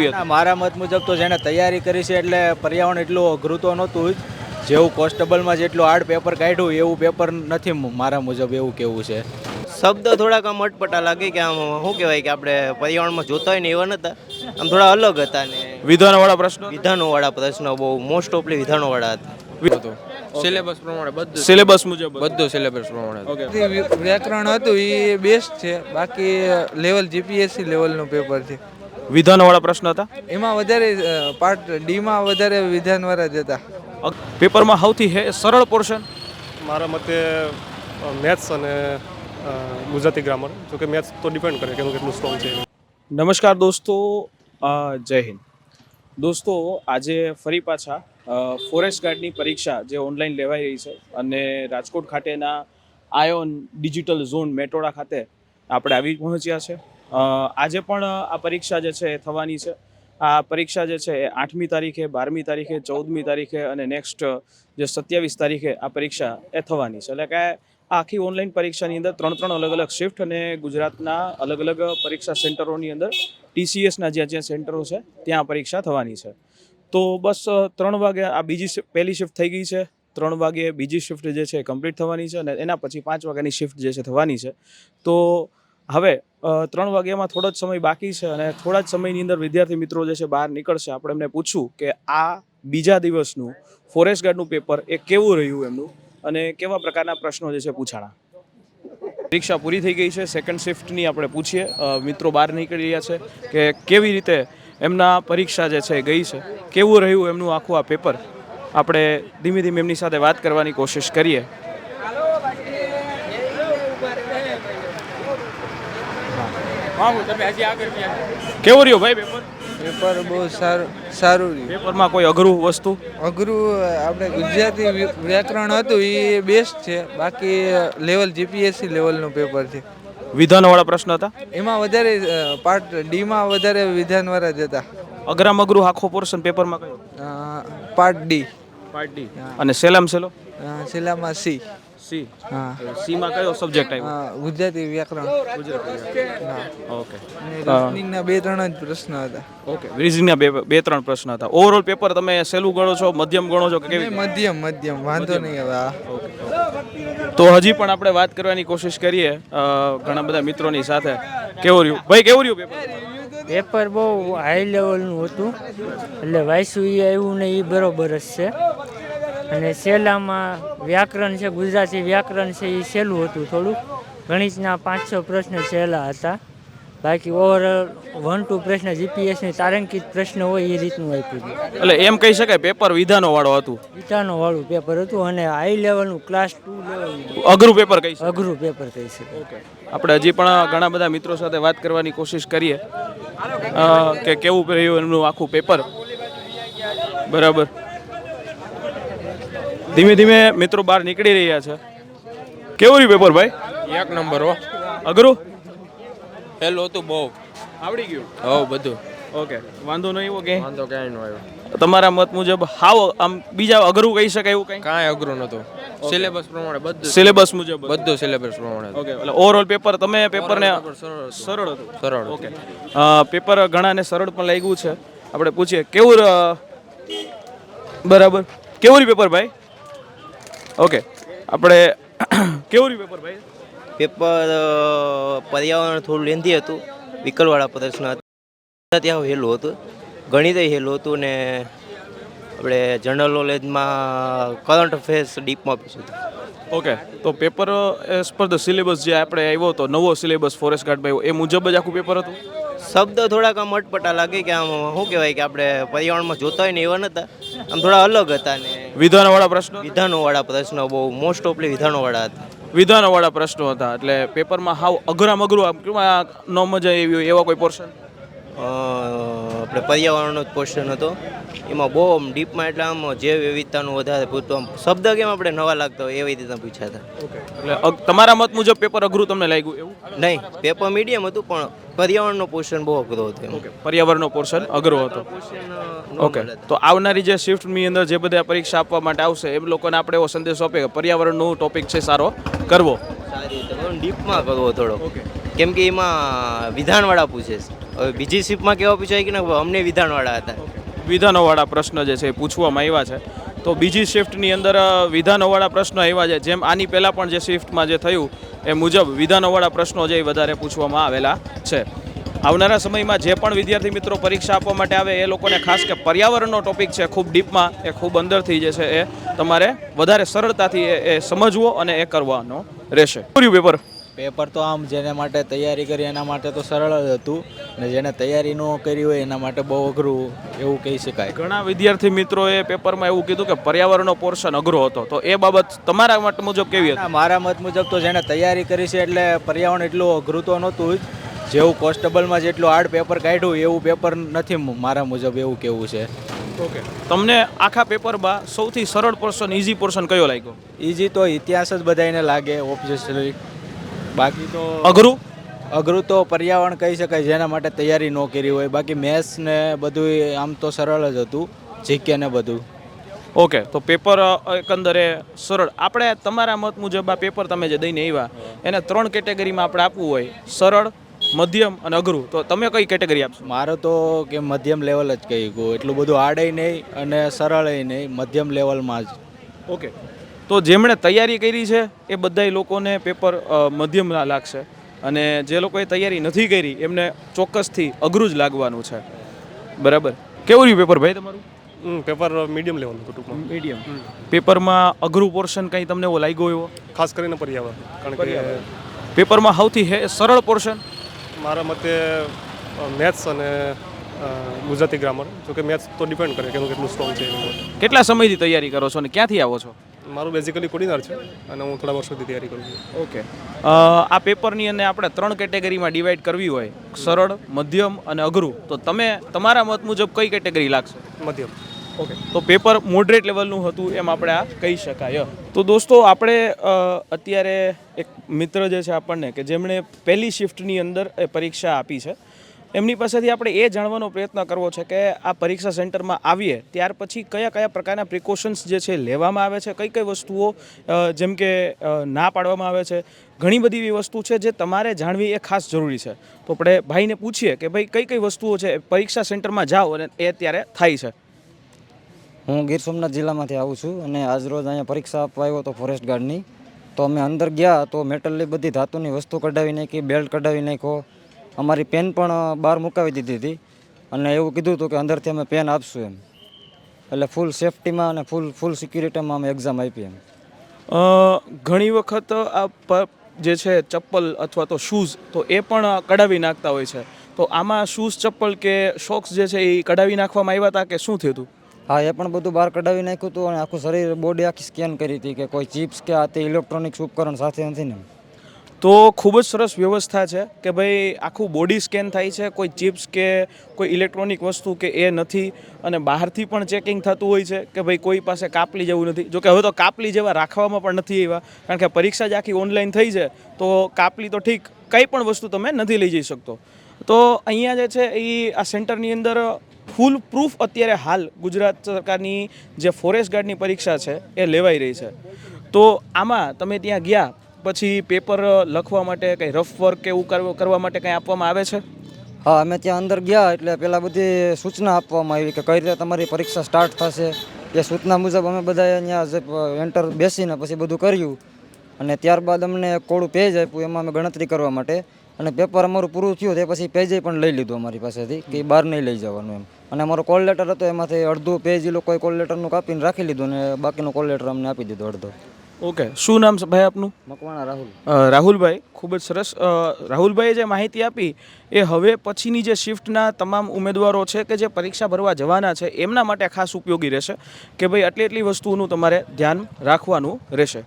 કેવી હતી? મારા મત મુજબ તો જેણે તૈયારી કરી છે એટલે પર્યાવરણ એટલું અઘરું તો નહોતું જ. જેવું કોન્સ્ટેબલમાં જેટલું હાર્ડ પેપર કાઢ્યું એવું પેપર નથી મારા મુજબ એવું કેવું છે. શબ્દ થોડાક આમ અટપટા લાગે કે આમ શું કહેવાય કે આપણે પર્યાવરણમાં જોતા હોય ને એવા નહોતા, આમ થોડા અલગ હતા ને વિધાનવાળા પ્રશ્નો વિધાનોવાળા પ્રશ્નો બહુ મોસ્ટ ઓફલી વિધાનોવાળા હતા. સિલેબસ પ્રમાણે બધું સિલેબસ મુજબ બધું સિલેબસ પ્રમાણે. ઓકે. વ્યાકરણ હતું એ બેસ્ટ છે, બાકી લેવલ જીપીએસસી લેવલનું પેપર છે. વિધાનવાળા પ્રશ્ન હતા. એમાં વધારે પાર્ટ ડીમાં વધારે વિધાનવાળા જ હતા. પેપરમાં સૌથી સરળ પોર્શન મારા મતે મેથ્સ અને ગુજરાતી ગ્રામર, જોકે મેથ્સ તો ડિપેન્ડ કરે કે એનું કેટલું સ્ટ્રોંગ છે. નમસ્કાર દોસ્તો, જય હિન્દ દોસ્તો. આજે ફરી પાછા ફોરેસ્ટ ગાર્ડની પરીક્ષા જે ઓનલાઈન લેવાઈ રહી છે અને રાજકોટ ખાતેના આયોન ડિજિટલ ઝોન મેટોડા ખાતે આપણે આવી પહોંચ્યા છે. આજે પણ આ પરીક્ષા જે છે એ થવાની છે. આ પરીક્ષા જે છે એ 8મી તારીખે, 12મી તારીખે, 14મી તારીખે અને નેક્સ્ટ જે 27 તારીખે આ પરીક્ષા એ થવાની છે. એટલે કે આ આખી ઓનલાઈન પરીક્ષાની અંદર 3 અલગ અલગ શિફ્ટ અને ગુજરાતના અલગ અલગ પરીક્ષા સેન્ટરોની અંદર TCSના જ્યાં સેન્ટરો છે ત્યાં પરીક્ષા થવાની છે. તો બસ 3 વાગે આ પહેલી શિફ્ટ થઈ ગઈ છે. 3 વાગે બીજી શિફ્ટ જે છે કમ્પ્લીટ થવાની છે અને એના પછી 5 વાગ્યાની શિફ્ટ જે છે થવાની છે. તો હવે 3 વાગ્યામાં થોડો જ સમય બાકી છે અને થોડા જ સમયની અંદર વિદ્યાર્થી મિત્રો જે છે બહાર નીકળશે. આપણે એમને પૂછવું કે આ બીજા દિવસનું ફોરેસ્ટ ગાર્ડનું પેપર એ કેવું રહ્યું એમનું અને કેવા પ્રકારના પ્રશ્નો જે છે પૂછાણા. પરીક્ષા પૂરી થઈ ગઈ છે. સેકન્ડ શિફ્ટની આપણે પૂછીએ. મિત્રો બહાર નીકળી રહ્યા છે કે કેવી રીતે એમના પરીક્ષા જે છે ગઈ છે, કેવું રહ્યું એમનું આખું આ પેપર. આપણે ધીમે ધીમે એમની સાથે વાત કરવાની કોશિશ કરીએ. કેવું રહ્યું ભાઈ પેપર? પેપર બહુ સારું રહ્યું. પેપરમાં કોઈ અઘરું વસ્તુ? અઘરું આપણે ગુજરાતી વ્યાકરણ હતું એ બેસ્ટ છે, બાકી લેવલ જીપીએસસી લેવલનું પેપર છે. વિધાનવાળા પ્રશ્ન હતા. એમાં વધારે પાર્ટ ડીમાં વધારે વિધાનવાળા જ હતા. અઘરામ અઘરું આખો પોર્શન પેપરમાં કયો? Part D. Part D. અને સેલામ સેલો? છેલ્લામાં સી. સી. હા. સીમાં કયો સબ્જેક્ટ આવ્યો? ગુજરાતી વ્યાકરણ. ઓકે. રીઝનિંગના 2-3 જ પ્રશ્ન હતા. ઓકે. રીઝનિંગના 2-3 પ્રશ્ન હતા. ઓવરઓલ પેપર તમે સહેલું ગણો છો, મધ્યમ ગણો છો કે કેવી? મધ્યમ વાંધો નહીં હવે. તો હજી પણ આપણે વાત કરવાની કોશિશ કરીએ ઘણા બધા મિત્રોની સાથે. કેવું રહ્યું ભાઈ? કેવું રહ્યું પેપર? પેપર બહુ હાઈ લેવલનું હતું, એટલે વાંચ્યું એ આવ્યું ને એ બરોબર જ છે. અને સહેલામાં વ્યાકરણ છે, ગુજરાતી વ્યાકરણ છે એ સહેલું હતું થોડુંક. ગણિતના 5-6 પ્રશ્ન સહેલા હતા. બાકી ઓવરઓલ 1-2 પ્રશ્ન જીપીએસની તારાંકિત પ્રશ્ન હોય એ રીતનું આપ્યું હતું. એટલે એમ કહી શકાય પેપર વિધાનો વાળું હતું. વિધાનો વાળું પેપર હતું અને હાઈ લેવલનું ક્લાસ 2 લેવલનું અઘરું પેપર કહી શકાય. અઘરું પેપર કહી શકાય. ઓકે. આપણે હજી પણ ઘણા બધા મિત્રો સાથે વાત કરવાની કોશિશ કરીએ કે કેવું રહ્યું એમનું આખું પેપર. બરાબર. ધીમે ધીમે મિત્રો બહાર નીકળી રહ્યા છે. કેવું રહ્યું પેપર ભાઈ? 1 નંબર હો. અઘરું? પહેલું હતું બહુ. આવડી ગયું? હો બધું. ઓકે. વાંધો નહીં એવો કે વાંધો કાંઈ ન આવ્યો. તમારા મત મુજબ હાવ આમ બીજા અઘરું કહી શકાય એવું કંઈ? કાંઈ અઘરું નહોતું. સિલેબસ પ્રમાણે બધું. સિલેબસ મુજબ બધું સિલેબસ પ્રમાણે. ઓકે. એટલે ઓવરઓલ પેપર તમે પેપરને સરળ હતું. સરળ. ઓકે. પેપર ઘણાને સરળ પણ લાગ્યું છે. આપણે પૂછીએ કેવું બરાબર કેવું રહ્યું પેપર ભાઈ? ઓકે. આપણે કેવું રહ્યું પેપર ભાઈ? પેપર પર્યાવરણ થોડું લેન્ધી હતું, વિકલવાળા પ્રશ્ન હતા, ત્યાં હેલું હતું, ગણિત હેલું હતું ને આપણે જનરલ નોલેજમાં કરંટ અફેર્સ ડીપમાં પૂછ્યું હતું. ઓકે. તો paper as per the syllabus જે આપણે આવ્યો હતો નવો સિલેબસ ફોરેસ્ટ ગાર્ડમાં આવ્યો એ મુજબ જ આખું પેપર હતું? શબ્દ થોડાક આમ અટપટા લાગે કે આમ શું કહેવાય કે આપણે પર્યાવરણમાં જોતા હોય ને એવા નહોતા, આમ થોડા અલગ હતા ને વિધાનવાળા પ્રશ્નો? વિધાનોવાળા પ્રશ્નો બહુ મોસ્ટ ઓફલી વિધાનોવાળા હતા. વિધાનવાળા પ્રશ્નો હતા. એટલે પેપરમાં હાવ અઘરામ અઘરું આમ કેમાં ન મજા આવી હોય એવા કોઈ પોર્શન? આપણે પર્યાવરણનો જ પોર્શન હતો, એમાં બહુ આમ ડીપમાં એટલે આમ જૈવ વિવિધતાનું વધારે પૂછતું, આમ શબ્દ કેમ આપણે નવા લાગતા હોય એવી રીતના પૂછ્યા હતા. એટલે તમારા મત મુજબ પેપર અઘરું તમને લાગ્યું એવું? નહીં, પેપર મીડિયમ હતું પણ પર્યાવરણનો પોર્શન બહુ અઘરો હતો. ઓકે. પર્યાવરણનો પોર્શન અઘરો હતો. ઓકે. તો આવનારી જે શિફ્ટની અંદર જે બધા પરીક્ષા આપવા માટે આવશે એમ લોકોને આપણે એવો સંદેશો આપે કે પર્યાવરણનું ટોપિક છે સારો કરવો, સારી રીતે ડીપમાં કરવો થોડો, કેમ કે એમાં વિધાનવાળા પૂછે છે. હવે બીજી શિફ્ટમાં કેવા પૂછાય કે ને અમને વિધાનવાળા હતા. વિધાનોવાળા પ્રશ્ન જે છે એ પૂછવામાં આવ્યા છે. તો બીજી શિફ્ટની અંદર વિધાનોવાળા પ્રશ્નો આવ્યા છે, જેમ આની પહેલાં પણ જે શિફ્ટમાં જે થયું એ મુજબ વિધાનોવાળા પ્રશ્નો જે વધારે પૂછવામાં આવેલા છે. આવનારા સમયમાં જે પણ વિદ્યાર્થી મિત્રો પરીક્ષા આપવા માટે આવે એ લોકોને ખાસ કે પર્યાવરણનો ટોપિક છે ખૂબ ડીપમાં, એ ખૂબ અંદરથી જે છે એ તમારે વધારે સરળતાથી એ સમજવો અને એ કરવાનો રહેશે. પૂરું પેપર પેપર તો આમ જેને માટે તૈયારી કરી એના માટે તો સરળ જ હતું, અને જેને તૈયારી ન કરી હોય એના માટે બહુ અઘરું એવું કહી શકાય. ઘણા વિદ્યાર્થી મિત્રોએ પેપરમાં એવું કીધું કે પર્યાવરણનો પોર્શન અઘરો હતો, તો એ બાબત તમારા મત મુજબ કેવી હતી? મારા મત મુજબ તો જેને તૈયારી કરી છે એટલે પર્યાવરણ એટલું અઘરું તો નહોતું જ. જેવું કોન્સ્ટેબલમાં જેટલું હાર્ડ પેપર કાઢ્યું એવું પેપર નથી મારા મુજબ, એવું કેવું છે. ઓકે, તમને આખા પેપરમાં સૌથી સરળ પોર્શન, ઇઝી પોર્શન કયો લાગ્યો? ઇઝી તો ઇતિહાસ જ બધાને લાગે ઓબ્વિયસલી, બાકી તો અઘરું તો પર્યાવરણ કહી શકાય જેના માટે તૈયારી ન કરી હોય. બાકી મેથ્સ ને બધું આમ તો સરળ જ હતું, જીકે ને બધું. ઓકે, તો પેપર એકંદરે સરળ. આપણે તમારા મત મુજબ આ પેપર તમે જે દઈને આવ્યા એને 3 કેટેગરીમાં આપણે આપવું હોય, સરળ, મધ્યમ અને અઘરું, તો તમે કઈ કેટેગરી આપશો? મારો તો કે મધ્યમ લેવલ જ કહી ગયું, એટલું બધું હાર્ડય નહીં અને સરળય નહીં, મધ્યમ લેવલમાં જ. ઓકે, તો જેમણે તૈયારી કરી છે એ બધાય લોકોને પેપર મધ્યમ લાગશે, અને જે લોકોએ તૈયારી નથી કરી એમને ચોક્કસથી અઘરું જ લાગવાનું છે. બરાબર. કેવું રહ્યું પેપર ભાઈ તમારું? પેપર મીડિયમ લેવલનું હતું ટૂંકમાં. મીડિયમ. પેપરમાં અઘરું પોર્શન કંઈ તમને એવો લાગ્યો એવો? ખાસ કરીને પર્યાવરણ, કારણ કે પેપરમાં સૌથી સરળ પોર્શન મારા મતે મેથ્સ અને ગુજરાતી ગ્રામર, જોકે મેથ્સ તો ડિપેન્ડ કરે કે કેટલું સ્ટ્રોંગ છે એનું. કેટલા સમયથી તૈયારી કરો છો અને ક્યાંથી આવો છો? મારું બેઝિકલી કોડિનર છે અને હું થોડા વર્ષોથી તૈયારી કરું છું. ઓકે, આ પેપરની અંદર આપણે 3 કેટેગરીમાં ડિવાઈડ કરવી હોય, સરળ, મધ્યમ અને અઘરું, તો તમે તમારા મત મુજબ કઈ કેટેગરી લાગશે? મધ્યમ. ઓકે, તો પેપર મોડરેટ લેવલનું હતું એમ આપણે આ કહી શકાય. તો દોસ્તો, આપણે અત્યારે એક મિત્ર જે છે આપણને કે જેમણે પહેલી શિફ્ટની અંદર એ પરીક્ષા આપી છે, એમની પાસેથી આપણે એ જાણવાનો પ્રયત્ન કરવો છે કે આ પરીક્ષા સેન્ટરમાં આવીએ ત્યાર પછી કયા કયા પ્રકારના પ્રિકોશન્સ જે છે લેવામાં આવે છે, કઈ કઈ વસ્તુઓ જેમ કે ના પાડવામાં આવે છે. ઘણી બધી એવી વસ્તુ છે જે તમારે જાણવી એ ખાસ જરૂરી છે. તો આપણે ભાઈને પૂછીએ કે ભાઈ કઈ કઈ વસ્તુઓ છે પરીક્ષા સેન્ટરમાં જાઓ અને એ ત્યારે થાય છે. હું ગીર સોમનાથ જિલ્લામાંથી આવું છું અને આજરોજ અહીંયા પરીક્ષા આપવા આવ્યો હતો ફોરેસ્ટ ગાર્ડની. તો અમે અંદર ગયા તો મેટલની બધી ધાતુની વસ્તુ કઢાવી નાખી, બેલ્ટ કઢાવી નાખ્યો, અમારી પેન પણ બહાર મુકાવી દીધી હતી અને એવું કીધું હતું કે અંદરથી અમે પેન આપશું એમ. એટલે ફૂલ સેફટીમાં અને ફૂલ સિક્યુરિટીમાં અમે એક્ઝામ આપી એમ. ઘણી વખત આ જે છે ચપ્પલ અથવા તો શૂઝ તો એ પણ કઢાવી નાખતા હોય છે, તો આમાં શૂઝ, ચપ્પલ કે સોક્સ જે છે એ કઢાવી નાખવામાં આવ્યા હતા કે શું થયું હતું? હા, એ પણ બધું બહાર કઢાવી નાખ્યું હતું અને આખું શરીર, બોડી આખી સ્કેન કરી હતી કે કોઈ ચિપ્સ કે આ તે ઇલેક્ટ્રોનિક્સ ઉપકરણ સાથે નથી ને. તો ખૂબ જ સરસ વ્યવસ્થા છે કે ભાઈ આખું બોડી સ્કેન થાય છે, કોઈ ચિપ્સ કે કોઈ ઇલેક્ટ્રોનિક વસ્તુ કે એ નથી, અને બહારથી પણ ચેકિંગ થતું હોય છે કે ભાઈ કોઈ પાસે કાપલી જેવું નથી. જોકે હવે તો કાપલી જેવા રાખવામાં પણ નથી આવ્યા, કારણ કે પરીક્ષા જ આખી ઓનલાઈન થઈ છે, તો કાપલી તો ઠીક, કંઈ પણ વસ્તુ તમે નથી લઈ જઈ શકતો. તો અહીંયા જે છે એ આ સેન્ટરની અંદર ફૂલ પ્રૂફ અત્યારે હાલ ગુજરાત સરકારની જે ફોરેસ્ટ ગાર્ડની પરીક્ષા છે એ લેવાઈ રહી છે. તો આમાં તમે ત્યાં ગયા પછી પેપર લખવા માટે કંઈ રફ વર્ક કે એવું કરવા માટે કંઈ આપવામાં આવે છે? હા, અમે ત્યાં અંદર ગયા એટલે પહેલાં બધી સૂચના આપવામાં આવી કે કઈ રીતે તમારી પરીક્ષા સ્ટાર્ટ થશે. એ સૂચના મુજબ અમે બધા અહીંયા એન્ટર બેસીને પછી બધું કર્યું અને ત્યારબાદ અમને કોળું પેજ આપ્યું, એમાં અમે ગણતરી કરવા માટે. અને પેપર અમારું પૂરું થયું તે પછી પેજ પણ લઈ લીધું અમારી પાસેથી કે બહાર નહીં લઈ જવાનું એમ. અને અમારો કોલ લેટર હતો, એમાંથી અડધું પેજ એ લોકોએ કોલ લેટરનું કાપીને રાખી લીધું અને બાકીનો કોલ લેટર અમને આપી દીધો અડધો. ઓકે, શું નામ છે ભાઈ આપનું? મકવાણા રાહુલ. રાહુલભાઈ, ખૂબ જ સરસ. રાહુલભાઈએ જે માહિતી આપી એ હવે પછીની જે શિફ્ટના તમામ ઉમેદવારો છે કે જે પરીક્ષા ભરવા જવાના છે એમના માટે ખાસ ઉપયોગી રહેશે કે ભાઈ આટલી વસ્તુઓનું તમારે ધ્યાન રાખવાનું રહેશે.